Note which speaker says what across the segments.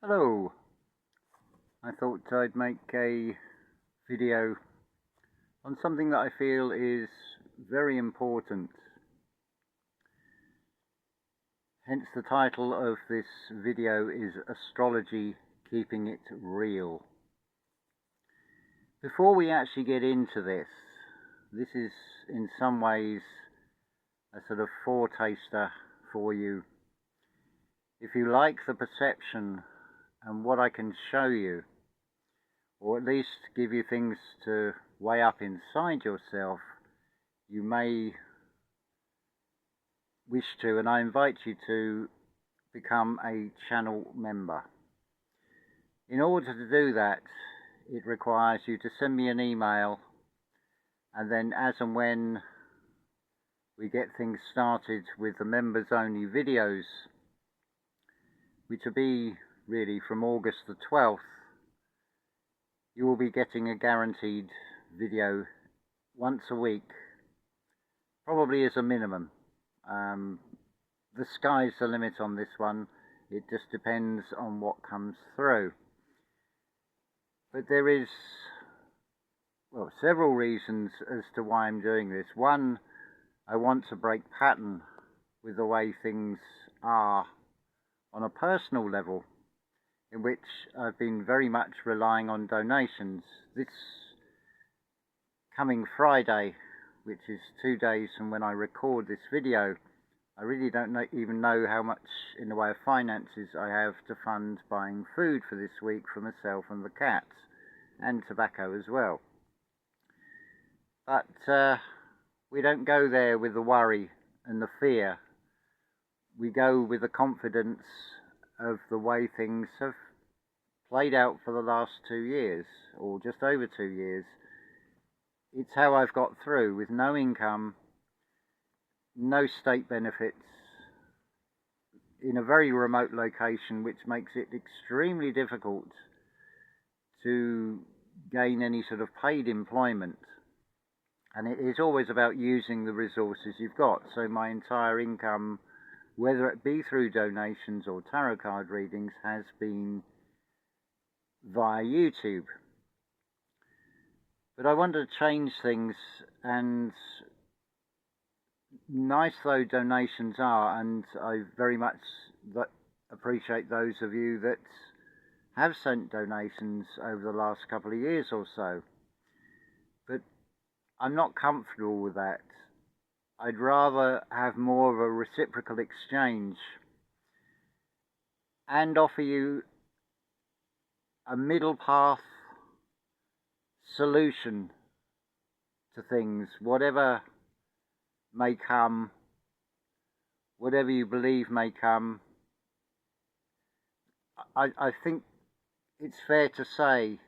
Speaker 1: Hello, I thought I'd make a video on something that I feel is very important. Hence the title of this video is Astrology, Keeping It Real. Before we actually get into this is in some ways a sort of foretaster for you. If you like the perception and what I can show you, or at least give you things to weigh up inside yourself, you may wish to, and I invite you to, become a channel member. In order to do that, it requires you to send me an email, and then as and when we get things started with the members only videos, which will be really from August the 12th, you will be getting a guaranteed video once a week, probably as a minimum. The sky's the limit on this one. It just depends on what comes through. But there is, well, several reasons as to why I'm doing this. One, I want to break pattern with the way things are on a personal level, in which I've been very much relying on donations. This coming Friday, which is 2 days from when I record this video, I really don't even know how much in the way of finances I have to fund buying food for this week for myself and the cats, and tobacco as well. But we don't go there with the worry and the fear. We go with the confidence of the way things have played out for the last 2 years, or just over 2 years. It's how I've got through with no income, no state benefits, in a very remote location, which makes it extremely difficult to gain any sort of paid employment. And it is always about using the resources you've got. So my entire income, whether it be through donations or tarot card readings, has been via YouTube. But I want to change things, and nice though donations are, and I very much appreciate those of you that have sent donations over the last couple of years or so, but I'm not comfortable with that. I'd rather have more of a reciprocal exchange and offer you a middle path solution to things, whatever may come, whatever you believe may come. I think it's fair to say,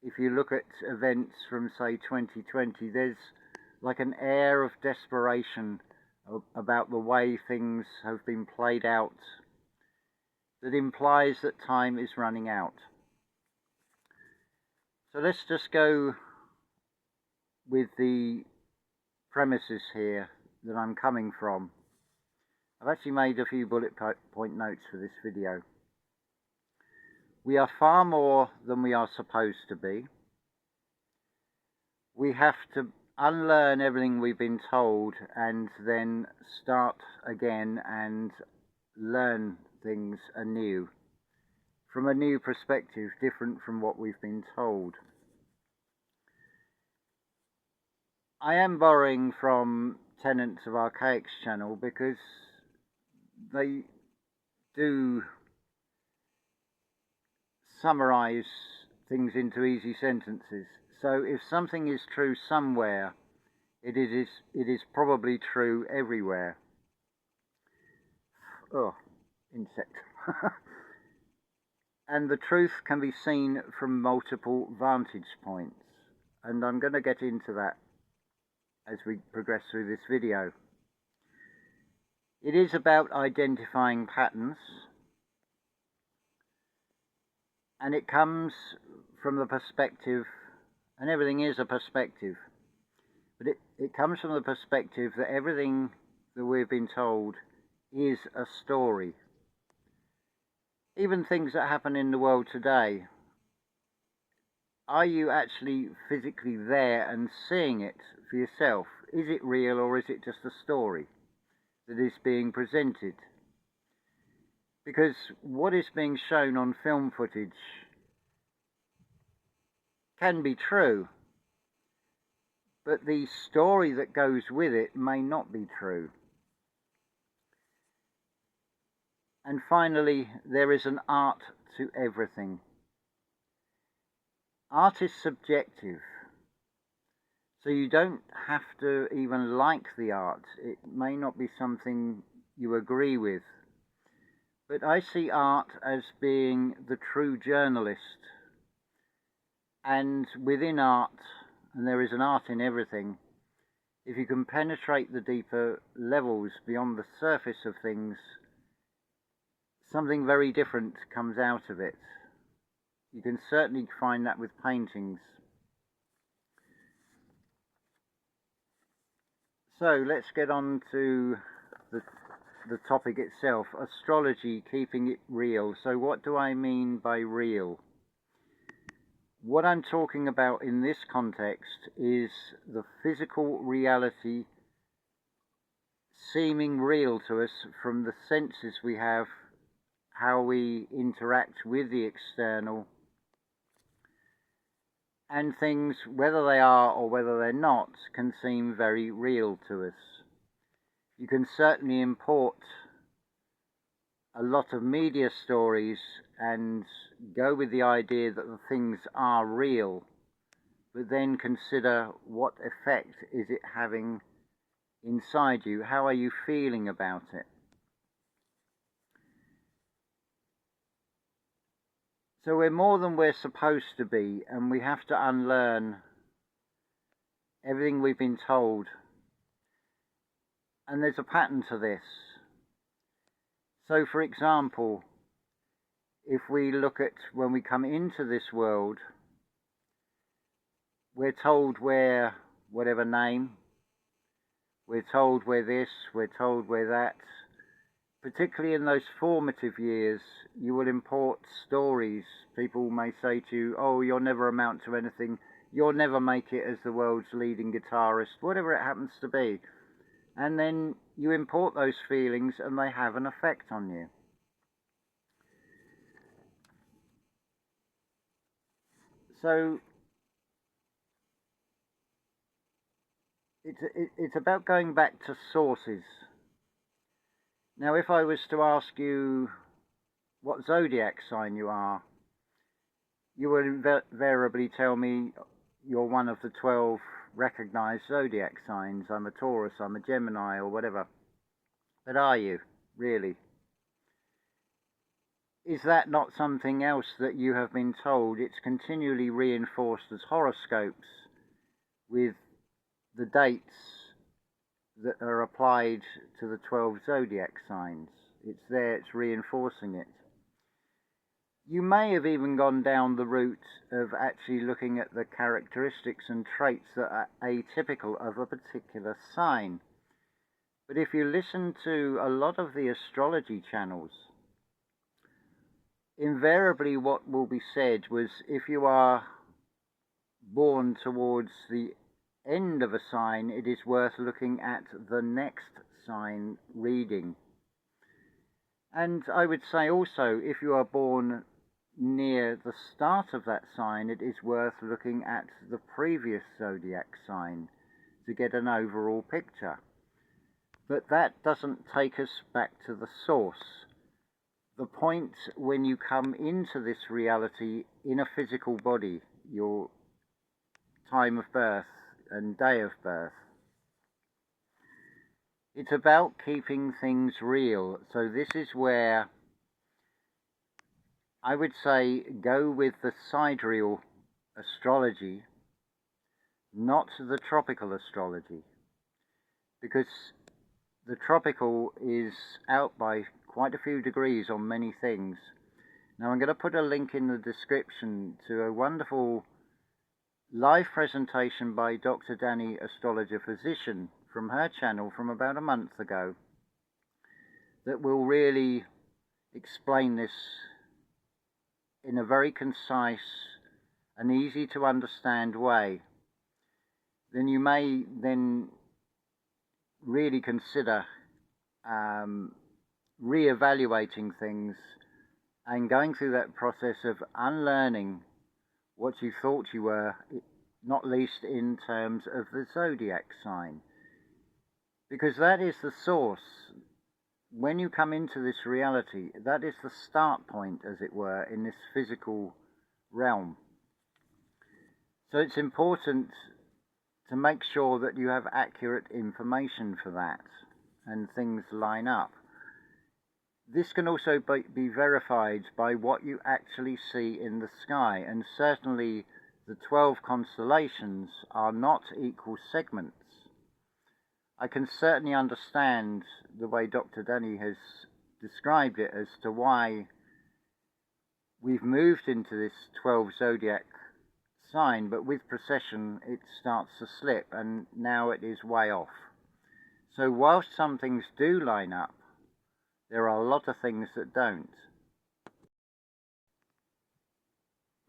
Speaker 1: if you look at events from, say, 2020, there's like an air of desperation about the way things have been played out that implies that time is running out. So let's just go with the premises here that I'm coming from. I've actually made a few bullet point notes for this video. We are far more than we are supposed to be. We have to unlearn everything we've been told and then start again and learn things anew, from a new perspective, different from what we've been told. I am borrowing from tenants of Archaic's channel because they do summarize things into easy sentences. So if something is true somewhere, it is probably true everywhere. Oh, insect. And the truth can be seen from multiple vantage points, and I'm going to get into that as we progress through this video. It is about identifying patterns, and it comes from the perspective, and everything is a perspective, but it comes from the perspective that everything that we've been told is a story. Even things that happen in the world today, are you actually physically there and seeing it for yourself? Is it real, or is it just a story that is being presented? Because what is being shown on film footage can be true, but the story that goes with it may not be true. And finally, there is an art to everything. Art is subjective, so you don't have to even like the art. It may not be something you agree with. But I see art as being the true journalist. And within art, and there is an art in everything, if you can penetrate the deeper levels beyond the surface of things, something very different comes out of it. You can certainly find that with paintings. So let's get on to the topic itself, astrology, keeping it real. So what do I mean by real? What I'm talking about in this context is the physical reality seeming real to us from the senses we have, how we interact with the external, and things, whether they are or whether they're not, can seem very real to us. You can certainly import a lot of media stories and go with the idea that the things are real, but then consider what effect is it having inside you? How are you feeling about it? So we're more than we're supposed to be, and we have to unlearn everything we've been told. And there's a pattern to this. So for example, if we look at when we come into this world, we're told we're whatever name, we're told we're this, we're told we're that. Particularly in those formative years, you will import stories. People may say to you, oh, you'll never amount to anything, you'll never make it as the world's leading guitarist, whatever it happens to be. And then you import those feelings and they have an effect on you. So it's about going back to sources. Now, if I was to ask you what zodiac sign you are, you would invariably tell me you're one of the 12 recognized zodiac signs. I'm a Taurus, I'm a Gemini, or whatever. But are you, really? Is that not something else that you have been told? It's continually reinforced as horoscopes with the dates that are applied to the 12 zodiac signs. It's there, it's reinforcing it. You may have even gone down the route of actually looking at the characteristics and traits that are atypical of a particular sign. But if you listen to a lot of the astrology channels, invariably what will be said was, if you are born towards the end of a sign, it is worth looking at the next sign reading. And I would say also, if you are born near the start of that sign, it is worth looking at the previous zodiac sign to get an overall picture. But that doesn't take us back to the source. The point when you come into this reality in a physical body, your time of birth and day of birth, it's about keeping things real. So this is where I would say go with the Sidereal Astrology, not the tropical astrology, because the tropical is out by quite a few degrees on many things. Now I'm going to put a link in the description to a wonderful live presentation by Dr. Dani, Astrologer Physician, from her channel from about a month ago, that will really explain this in a very concise and easy to understand way, then you may then really consider re-evaluating things and going through that process of unlearning what you thought you were, not least in terms of the zodiac sign. Because that is the source. When you come into this reality, that is the start point, as it were, in this physical realm. So it's important to make sure that you have accurate information for that and things line up. This can also be verified by what you actually see in the sky, and certainly the 12 constellations are not equal segments. I can certainly understand the way Dr. Dani has described it as to why we've moved into this 12 zodiac sign, but with precession it starts to slip, and now it is way off. So whilst some things do line up, there are a lot of things that don't.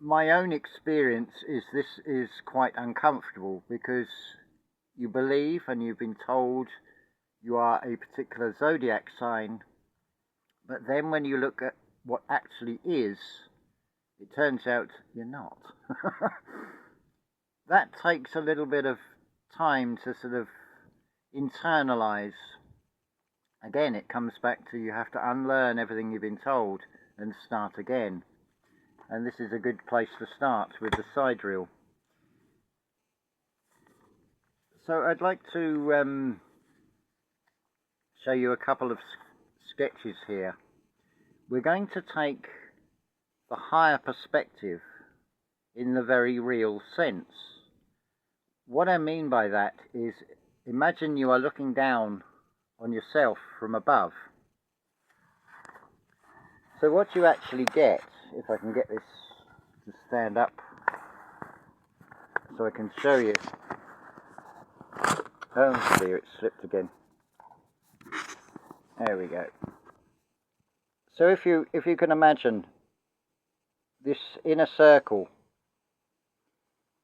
Speaker 1: My own experience is this is quite uncomfortable, because you believe and you've been told you are a particular zodiac sign, but then when you look at what actually is, it turns out you're not. That takes a little bit of time to sort of internalize. Again, it comes back to you have to unlearn everything you've been told and start again. And this is a good place to start with the sidereal. So I'd like to show you a couple of sketches here. We're going to take the higher perspective in the very real sense. What I mean by that is, imagine you are looking down on yourself from above. So what you actually get, if I can get this to stand up so I can show you. Oh dear, it slipped again. There we go. So if you can imagine, this inner circle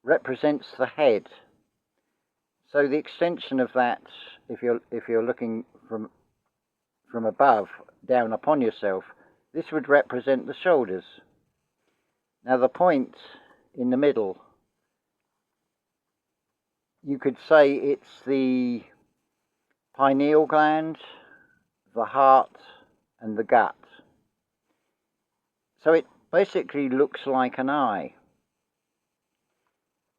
Speaker 1: represents the head. So the extension of that, if you're looking from above down upon yourself, this would represent the shoulders. Now the point in the middle, you could say it's the pineal gland, the heart, and the gut. So it basically looks like an eye.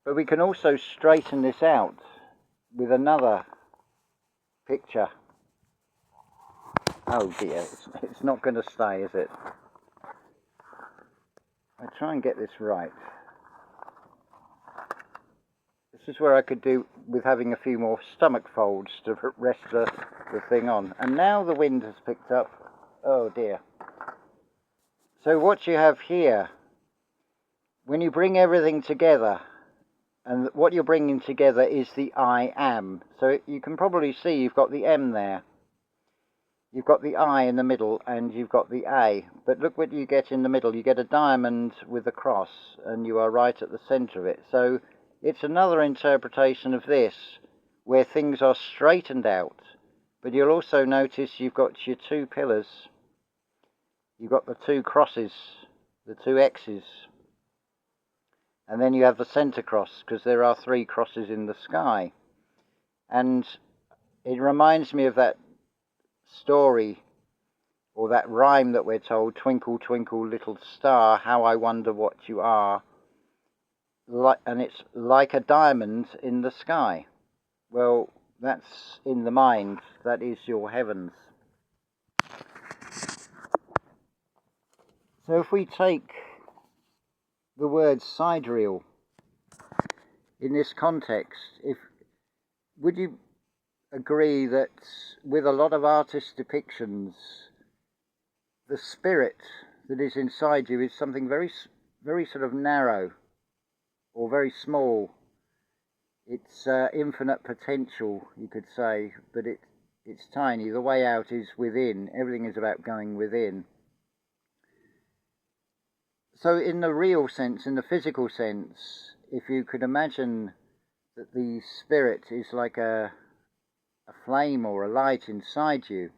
Speaker 1: But we can also straighten this out with another picture. Oh dear, it's not going to stay, is it? I try and get this right. This is where I could do with having a few more stomach folds to rest the thing on. And now the wind has picked up. Oh dear. So what you have here, when you bring everything together, and what you're bringing together is the I am. So you can probably see you've got the M there. You've got the I in the middle, and you've got the A. But look what you get in the middle. You get a diamond with a cross, and you are right at the centre of it. So it's another interpretation of this, where things are straightened out. But you'll also notice you've got your two pillars. You've got the two crosses, the two X's. And then you have the centre cross, because there are 3 crosses in the sky. And it reminds me of that story, or that rhyme that we're told, twinkle, twinkle, little star, how I wonder what you are. And it's like a diamond in the sky. Well, that's in the mind. That is your heavens. So if we take the word sidereal in this context, would you agree that with a lot of artist depictions, the spirit that is inside you is something very, very sort of narrow or very small? It's infinite potential, you could say, but it's tiny. The way out is within. Everything is about going within. So in the real sense, in the physical sense, if you could imagine that the spirit is like a flame or a light inside you.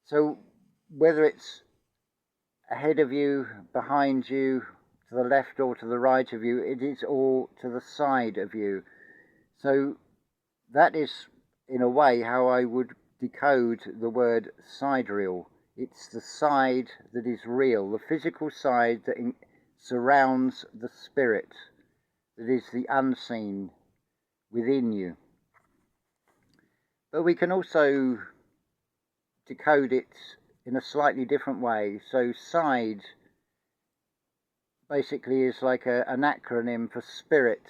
Speaker 1: So whether it's ahead of you, behind you, to the left or to the right of you, it is all to the side of you. So that is, in a way, how I would decode the word sidereal. It's the side that is real, the physical side that surrounds the spirit, that is the unseen within you. But we can also decode it in a slightly different way. So side basically is like an acronym for spirit,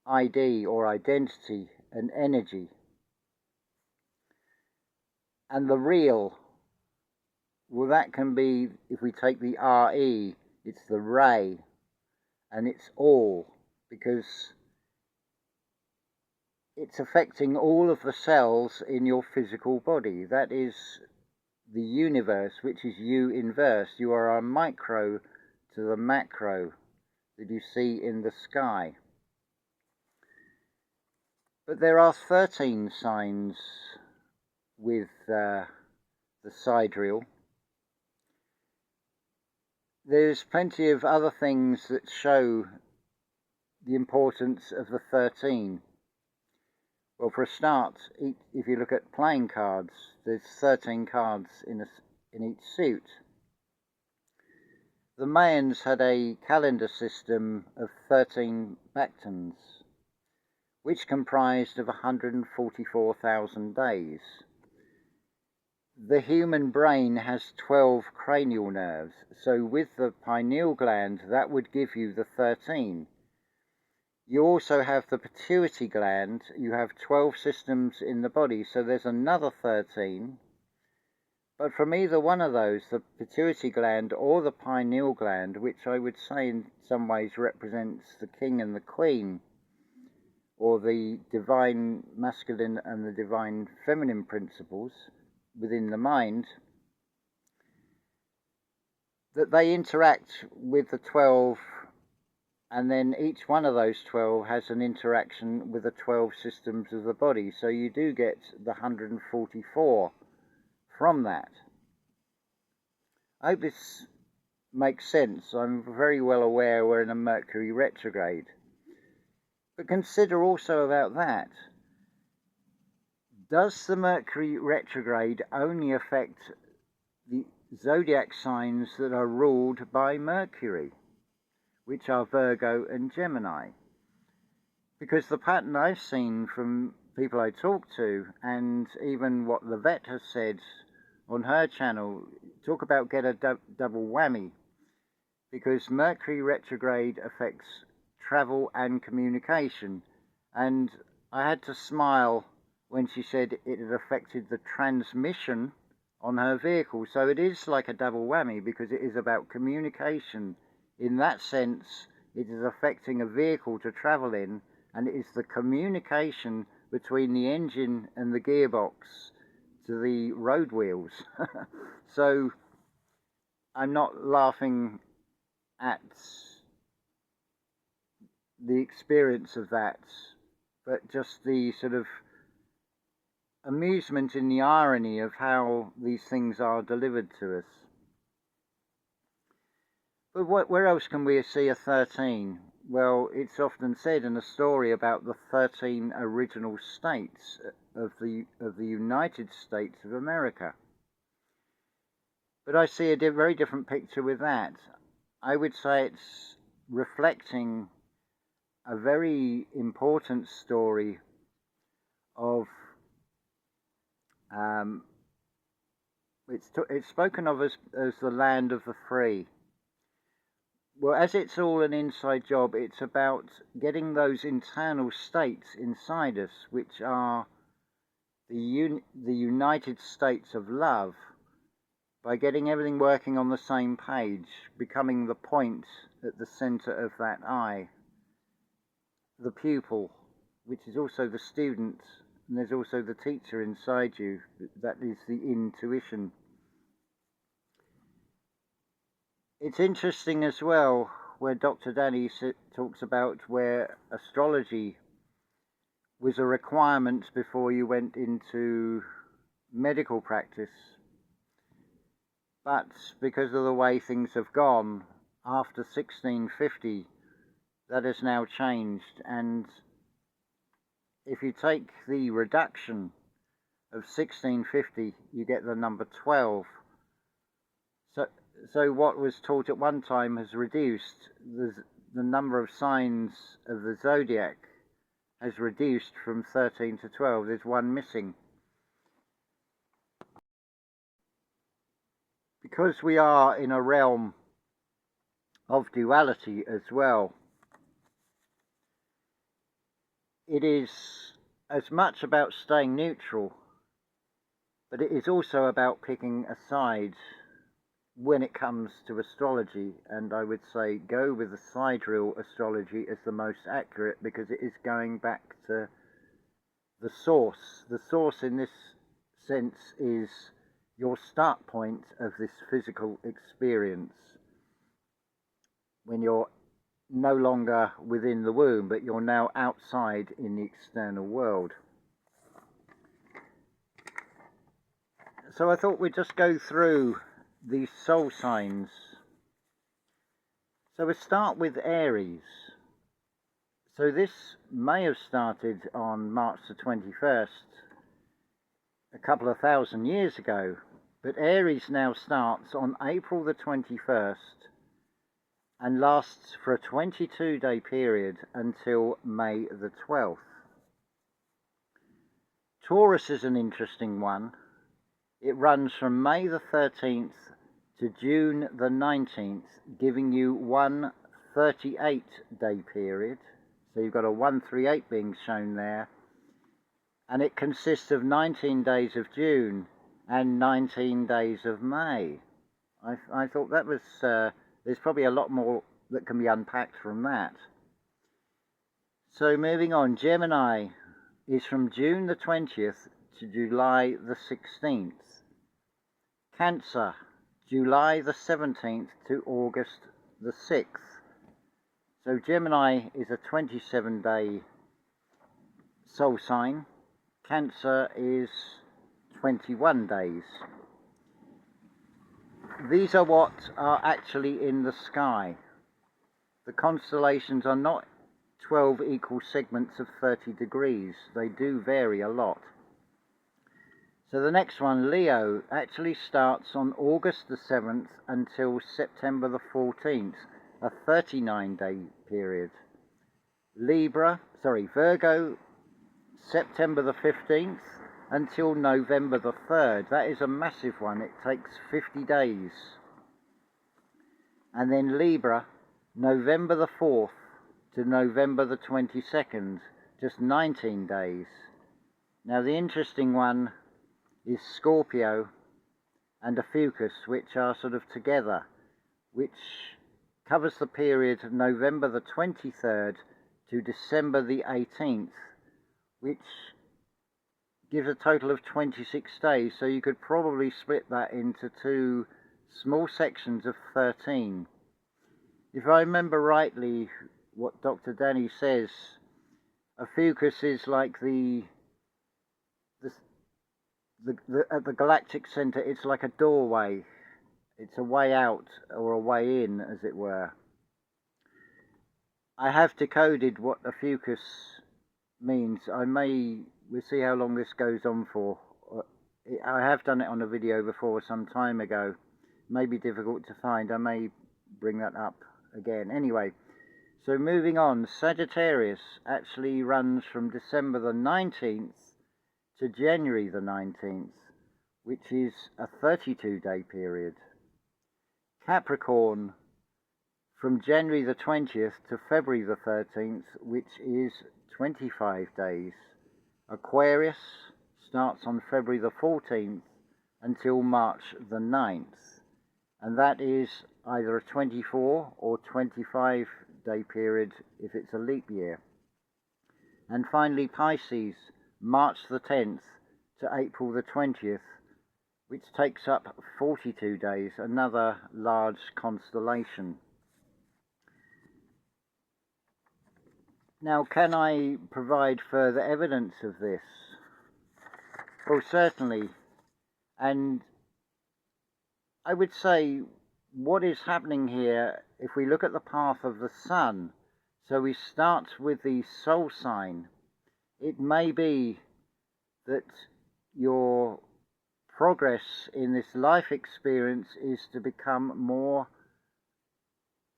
Speaker 1: ID or identity, and energy. And the real, well, that can be, if we take the RE, it's the ray, and it's all, because it's affecting all of the cells in your physical body. That is the universe, which is you inverse. You are a micro to the macro that you see in the sky. But there are 13 signs with the sidereal. There's plenty of other things that show the importance of the 13. Well, for a start, if you look at playing cards, there's 13 cards in each suit. The Mayans had a calendar system of 13 bactans, which comprised of 144,000 days. The human brain has 12 cranial nerves, so with the pineal gland, that would give you the 13. You also have the pituitary gland. You have 12 systems in the body, so there's another 13. But from either one of those, the pituitary gland or the pineal gland, which I would say in some ways represents the king and the queen, or the divine masculine and the divine feminine principles within the mind, that they interact with the 12, and then each one of those 12 has an interaction with the 12 systems of the body. So you do get the 144 from that. I hope this makes sense. I'm very well aware we're in a Mercury retrograde. But consider also about that. Does the Mercury retrograde only affect the zodiac signs that are ruled by Mercury, which are Virgo and Gemini? Because the pattern I've seen from people I talk to, and even what the vet has said on her channel, talk about get a double whammy, because Mercury retrograde affects travel and communication. And I had to smile when she said it had affected the transmission on her vehicle. So it is like a double whammy, because it is about communication. In that sense, it is affecting a vehicle to travel in, and it is the communication between the engine and the gearbox to the road wheels. So I'm not laughing at the experience of that, but just the sort of amusement in the irony of how these things are delivered to us. But where else can we see a 13? Well, it's often said in a story about the 13 original states of the United States of America. But I see a very different picture with that. I would say it's reflecting a very important story of, it's spoken of as the land of the free. Well, as it's all an inside job, it's about getting those internal states inside us, which are the United States of love, by getting everything working on the same page, becoming the point at the center of that eye, the pupil, which is also the student, and there's also the teacher inside you. That is the intuition. It's interesting as well where Dr. Dani talks about where astrology was a requirement before you went into medical practice. But because of the way things have gone, after 1650, that has now changed. And if you take the reduction of 1650, you get the number 12. So what was taught at one time has reduced. The number of signs of the zodiac has reduced from 13 to 12. There's one missing. Because we are in a realm of duality as well, it is as much about staying neutral, but it is also about picking a side when it comes to astrology. And I would say go with the Sidereal Astrology as the most accurate, because it is going back to the source. The source in this sense is your start point of this physical experience when you're no longer within the womb, but you're now outside in the external world. So I thought we'd just go through these soul signs. So we'll start with Aries. So this may have started on March the 21st, a couple of thousand years ago, but Aries now starts on April the 21st and lasts for a 22-day period until May the 12th. Taurus is an interesting one. It runs from May the 13th to June the 19th, giving you one 38-day period. So you've got a 138 being shown there. And it consists of 19 days of June and 19 days of May. I thought that was, there's probably a lot more that can be unpacked from that. So moving on, Gemini is from June the 20th to July the 16th. Cancer, July the 17th to August the 6th. So Gemini is a 27-day soul sign. Cancer is 21 days. These are what are actually in the sky. The constellations are not 12 equal segments of 30 degrees. They do vary a lot. So the next one, Leo, actually starts on August the 7th until September the 14th, a 39-day period. Virgo, September the 15th until November the 3rd. That is a massive one. It takes 50 days. And then Libra, November the 4th to November the 22nd, just 19 days. Now the interesting one is Scorpio and Ophiuchus, which are sort of together, which covers the period of November the 23rd to December the 18th, which gives a total of 26 days. So you could probably split that into two small sections of 13. If I remember rightly what Dr. Dani says, Ophiuchus is like at the galactic center, it's like a doorway. It's a way out or a way in, as it were. I have decoded what Ophiuchus means. We'll see how long this goes on for. I have done it on a video before some time ago. It may be difficult to find. I may bring that up again. Anyway, so moving on, Sagittarius actually runs from December the 19th to January the 19th, which is a 32-day period. Capricorn from January the 20th to February the 13th, which is 25 days. Aquarius starts on February the 14th until March the 9th, and that is either a 24 or 25-day period if it's a leap year. And finally Pisces, March the 10th to April the 20th, which takes up 42 days, another large constellation. Now, can I provide further evidence of this? Well, certainly. And I would say what is happening here, if we look at the path of the sun, so we start with the soul sign, it may be that your progress in this life experience is to become more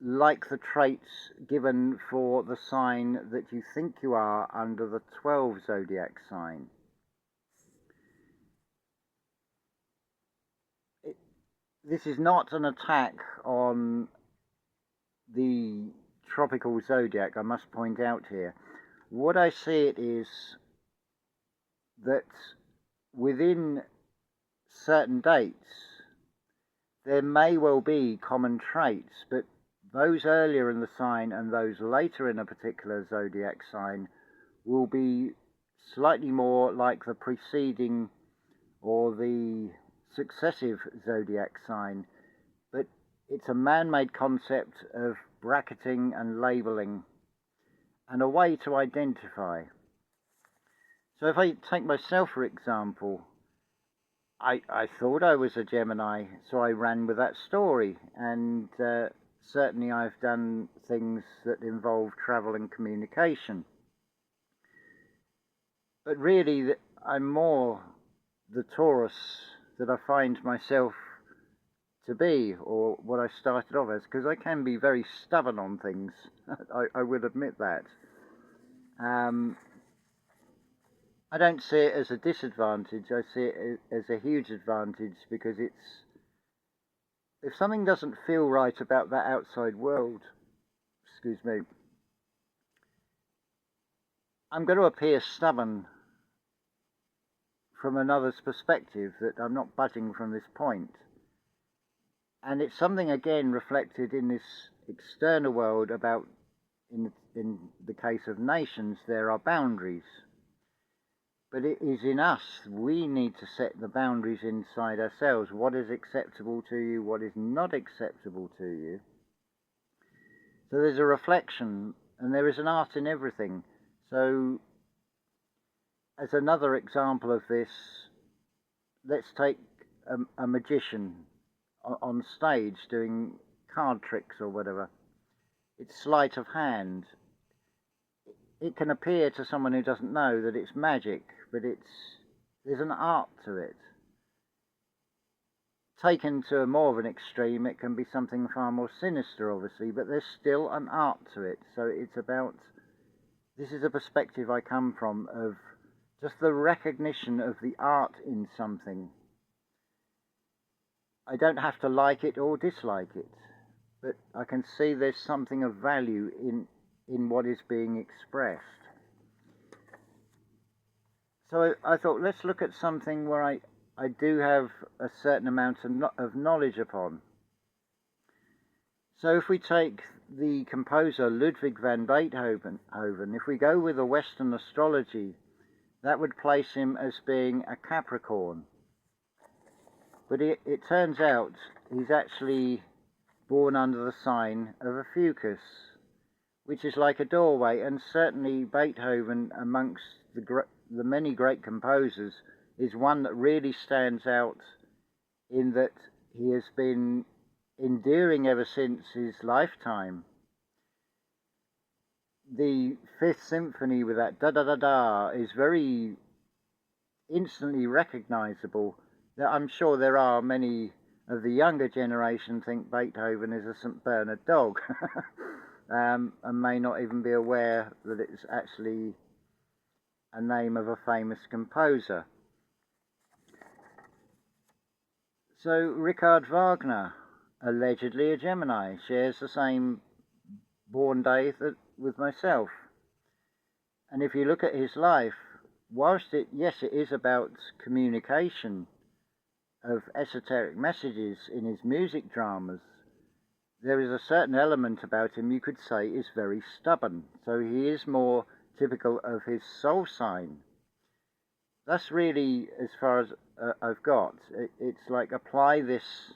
Speaker 1: like the traits given for the sign that you think you are under the 12 zodiac sign. This is not an attack on the tropical zodiac, I must point out here. What I see it is that within certain dates there may well be common traits, but those earlier in the sign and those later in a particular zodiac sign will be slightly more like the preceding or the successive zodiac sign, but it's a man-made concept of bracketing and labeling and a way to identify. So if I take myself for example, I thought I was a Gemini, so I ran with that story, and certainly I've done things that involve travel and communication. But really, I'm more the Taurus that I find myself to be, or what I started off as, because I can be very stubborn on things. I will admit that. I don't see it as a disadvantage. I see it as a huge advantage, because if something doesn't feel right about that outside world, excuse me, I'm going to appear stubborn from another's perspective, that I'm not budging from this point. And it's something again reflected in this external world about, in the case of nations, there are boundaries. But it is in us, we need to set the boundaries inside ourselves. What is acceptable to you, what is not acceptable to you. So there's a reflection, and there is an art in everything. So as another example of this, let's take a magician on stage doing card tricks or whatever. It's sleight of hand. It can appear to someone who doesn't know that it's magic, but there's an art to it. Taken to a more of an extreme, it can be something far more sinister, obviously, but there's still an art to it. So it's about, this is a perspective I come from, of just the recognition of the art in something. I don't have to like it or dislike it, but I can see there's something of value in what is being expressed. So I thought, let's look at something where I do have a certain amount of knowledge upon. So if we take the composer Ludwig van Beethoven, if we go with a Western astrology, that would place him as being a Capricorn. But it turns out he's actually born under the sign of a Fucus, which is like a doorway, and certainly Beethoven, amongst the many great composers, is one that really stands out in that he has been endearing ever since his lifetime. The Fifth Symphony with that da-da-da-da is very instantly recognizable. I'm sure there are many of the younger generation think Beethoven is a St. Bernard dog and may not even be aware that it's actually a name of a famous composer. So Richard Wagner, allegedly a Gemini, shares the same born day with myself. And if you look at his life, whilst it is about communication of esoteric messages in his music dramas, there is a certain element about him you could say is very stubborn. So he is more typical of his soul sign. that's really as far as I've got. It's like apply this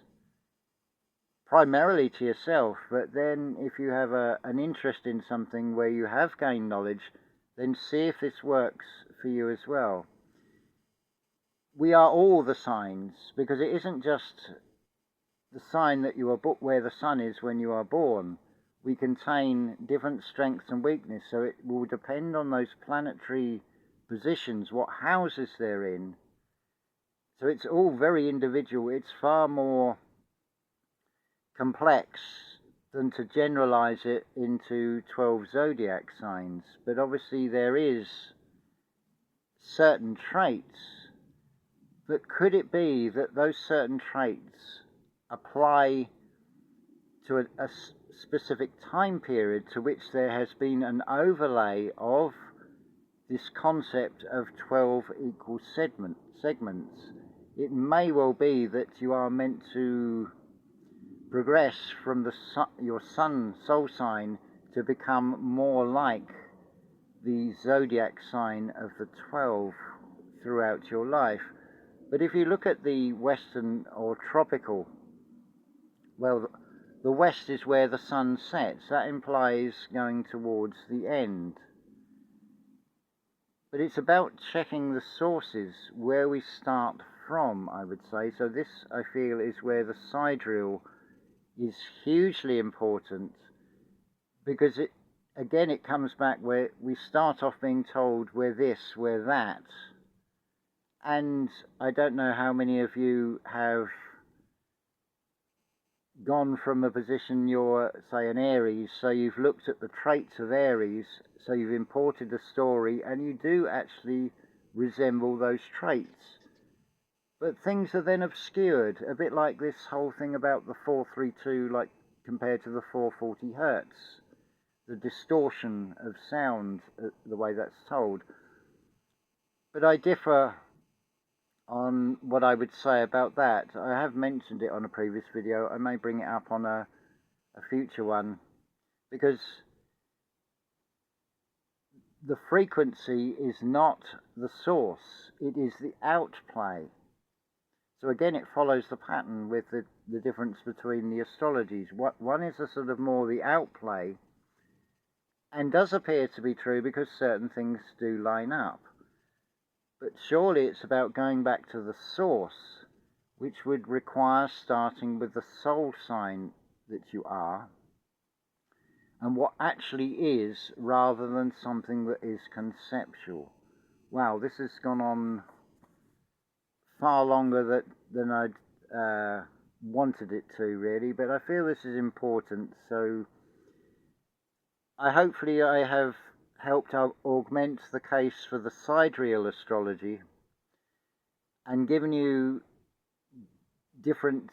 Speaker 1: primarily to yourself, but then if you have an interest in something where you have gained knowledge, then see if this works for you as well. We are all the signs, because it isn't just the sign that you are where the sun is when you are born. We contain different strengths and weaknesses, so it will depend on those planetary positions, what houses they're in. So it's all very individual. It's far more complex than to generalize it into 12 zodiac signs. But obviously there is certain traits. But could it be that those certain traits apply to a specific time period to which there has been an overlay of this concept of 12 equal segments? It may well be that you are meant to progress from your sun soul sign to become more like the zodiac sign of the 12 throughout your life. But if you look at the Western or tropical, well, the west is where the sun sets. That implies going towards the end. But it's about checking the sources, where we start from, I would say. So this, I feel, is where the sidereal is hugely important, because it comes back where we start off being told we're this, we're that. And I don't know how many of you have gone from a position you're, say, an Aries, so you've looked at the traits of Aries, so you've imported the story, and you do actually resemble those traits. But things are then obscured, a bit like this whole thing about the 432, like compared to the 440 hertz, the distortion of sound, the way that's told. But I differ on what I would say about that. I have mentioned it on a previous video. I may bring it up on a future one, because the frequency is not the source, it is the outplay. So again, it follows the pattern with the difference between the astrologies. One is a sort of more the outplay, and does appear to be true because certain things do line up. But surely it's about going back to the source, which would require starting with the soul sign that you are, and what actually is, rather than something that is conceptual. Wow, this has gone on far longer than I'd wanted it to, really, but I feel this is important. So hopefully I have helped augment the case for the sidereal astrology and given you different,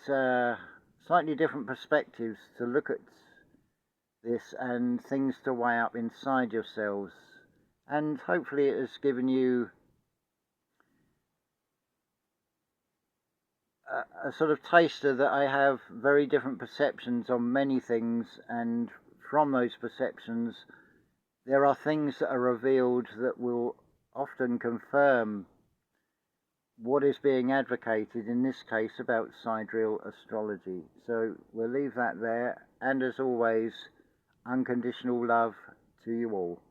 Speaker 1: slightly different perspectives to look at this and things to weigh up inside yourselves. And hopefully it has given you a sort of taster that I have very different perceptions on many things, and from those perceptions there are things that are revealed that will often confirm what is being advocated, in this case about sidereal astrology. So we'll leave that there, and as always, unconditional love to you all.